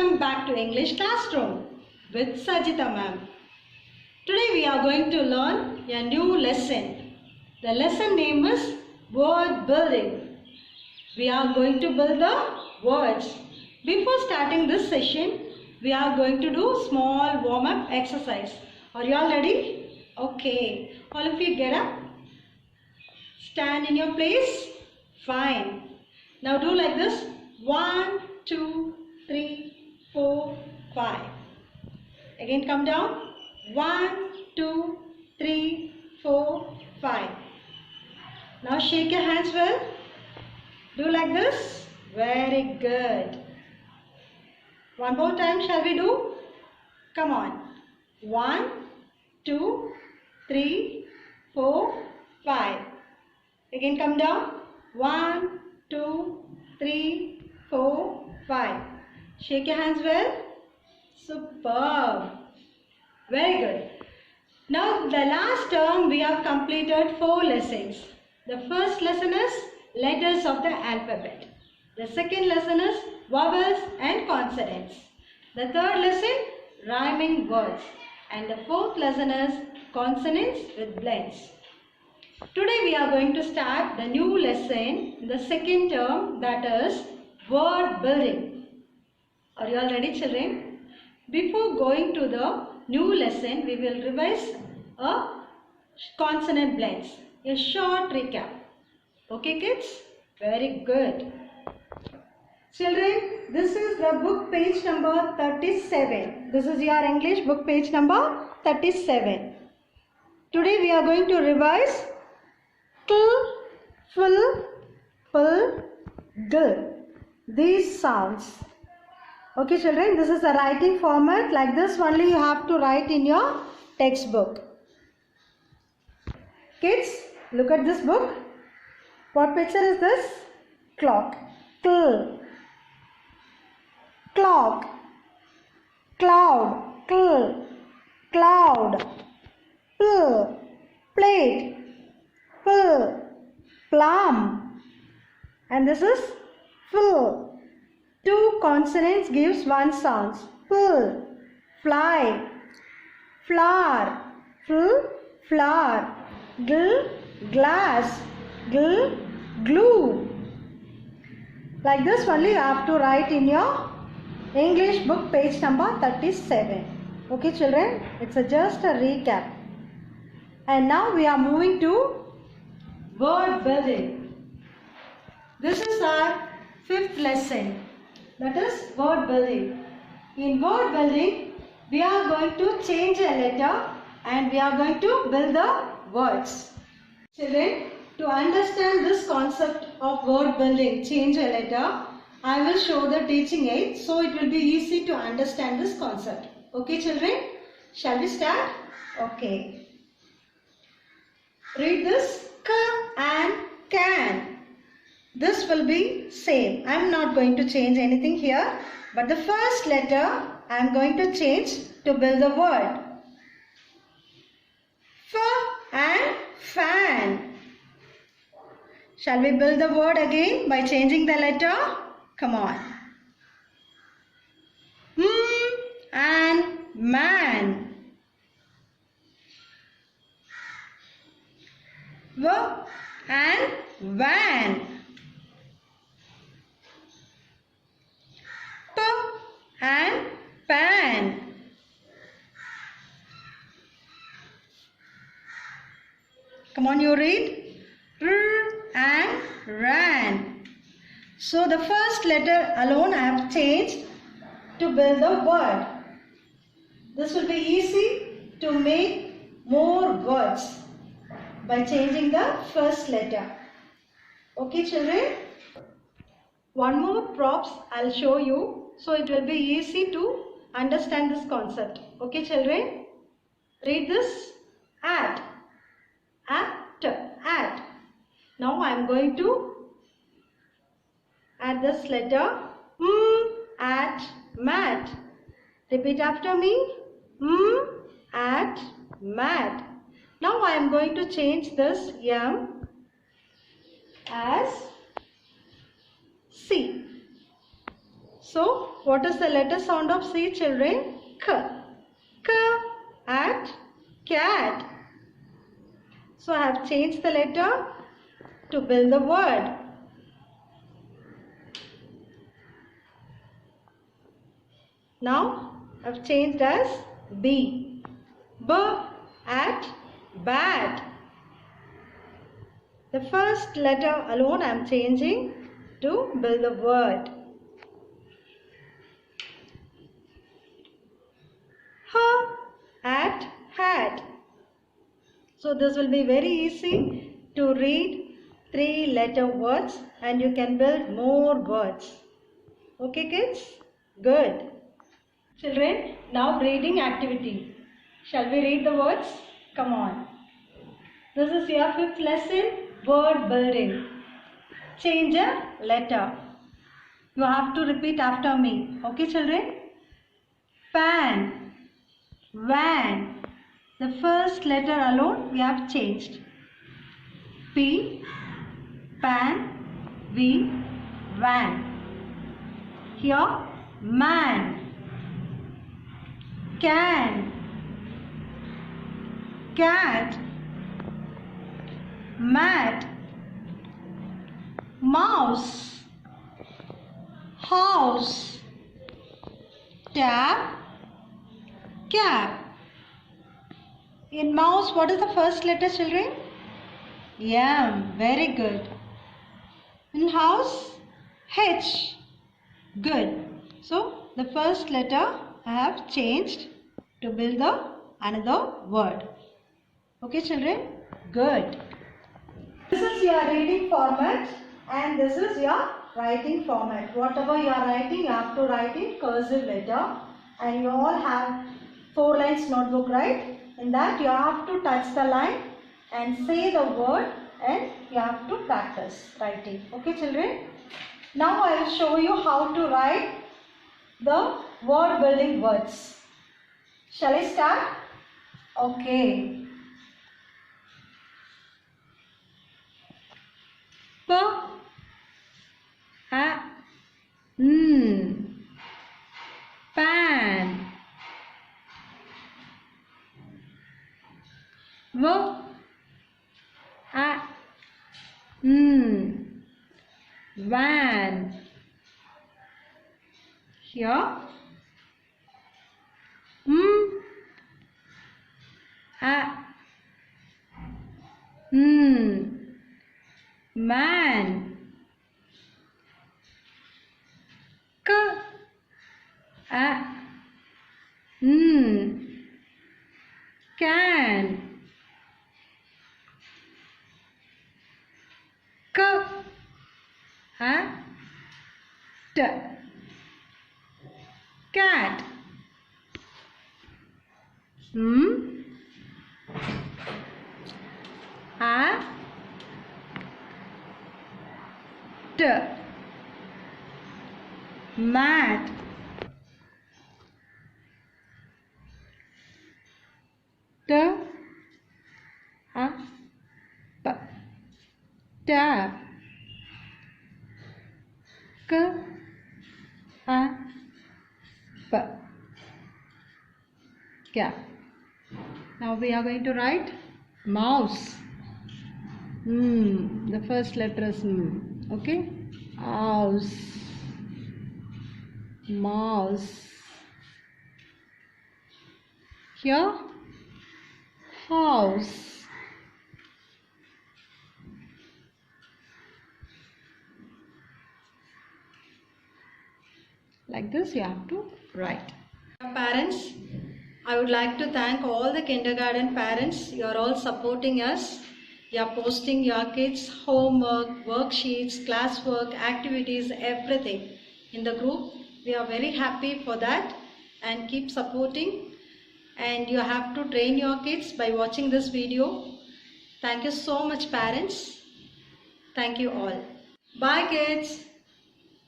welcome back to English Classroom with Sajita ma'am. Today we are going to learn a new lesson. The lesson name is word building. We are going to build the words. Before starting this session, we are going to do small warm-up exercise. Are you all ready? Okay. All of you get up. Stand in your place. Fine. Now do like this. 1, 2, 3, 4, 5. Again come down. 1, 2, 3, 4, 5. Now shake your hands well. Do like this. Very good. One more time shall we do? Come on. 1, 2, 3, 4, 5. Again come down. 1, 2, 3, 4, 5. Shake your hands well. Superb. Very good. Now the last term we have completed 4 lessons. The first lesson is letters of the alphabet. The second lesson is vowels and consonants. The third lesson rhyming words. And the fourth lesson is consonants with blends. Today we are going to start the new lesson in the second term, that is word building. Are you all ready, children? Before going to the new lesson, we will revise a consonant blends. A short recap. Okay kids? Very good. Children, this is the book page number 37. This is your English book page number 37. Today we are going to revise g. These sounds. Okay children, this is a writing format. Like this only you have to write in your textbook. Kids, look at this book. What picture is this? Clock. Clock. Cloud. Cloud. Plate. Plum. And this is full. 2 consonants gives 1 sound. Full. Fly. Flower. Full. Flower. Glass. Glue. Like this only you have to write in your English book page number 37. Okay children, it's just a recap. And now we are moving to word building. This is our 5th lesson, that is word building. In word building, we are going to change a letter and we are going to build the words. Children, to understand this concept of word building, change a letter, I will show the teaching aid so it will be easy to understand this concept. Okay children, shall we start? Okay. Read this k and can. This will be same. I am not going to change anything here, but the first letter I am going to change to build the word. F and fan. Shall we build the word again by changing the letter? Come on. And man. V and van. P and pan. Come on, you read. R and ran. So the first letter alone I have changed to build the word. This will be easy to make more words by changing the first letter. Okay children? One more props I'll show you so it will be easy to understand this concept. Okay children? Read this. At. Now I am going to add this letter. At mat. Repeat after me. At mat. Now I am going to change this M as C. So, what is the letter sound of C, children? K. K at cat. So, I have changed the letter to build the word. Now, I have changed as B. B at bat. The first letter alone I am changing to build the word. H at hat. So this will be very easy to read 3-letter words and you can build more words. Okay kids? Good. Children, now reading activity. Shall we read the words? Come on. This is your 5th lesson, word building. Change a letter. You have to repeat after me. Okay children? Pan, van. The first letter alone we have changed. P, pan, V, van. Here, man. Can, cat, mat, mouse, house, tap, cap. In mouse, what is the first letter, children? M. Very good. In house, H. Good. So, the first letter I have changed to build another word. Okay, children? Good. This is your reading format and this is your writing format. Whatever you are writing, you have to write in cursive letter. And you all have 4 lines notebook, right? In that you have to touch the line and say the word and you have to practice writing. Okay children? Now I will show you how to write the word building words. Shall I start? Okay. P, A, N, pan. V, A, N, van. Here, M, A, N, man. K, A, N, can. K, A, T, cat. M, A, T, mat. T, A, P, tap. K, A, P, cap. Now we are going to write mouse. The first letter is M. Okay? House, mouse. Here, house. Like this you have to write. Parents, I would like to thank all the kindergarten parents. You are all supporting us. You are posting your kids' homework, worksheets, classwork, activities, everything in the group. We are very happy for that and keep supporting. And you have to train your kids by watching this video. Thank you so much parents. Thank you all. Bye kids.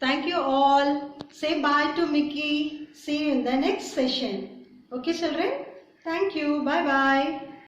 Thank you all. Say bye to Mickey. See you in the next session. Okay children? Thank you. Bye bye.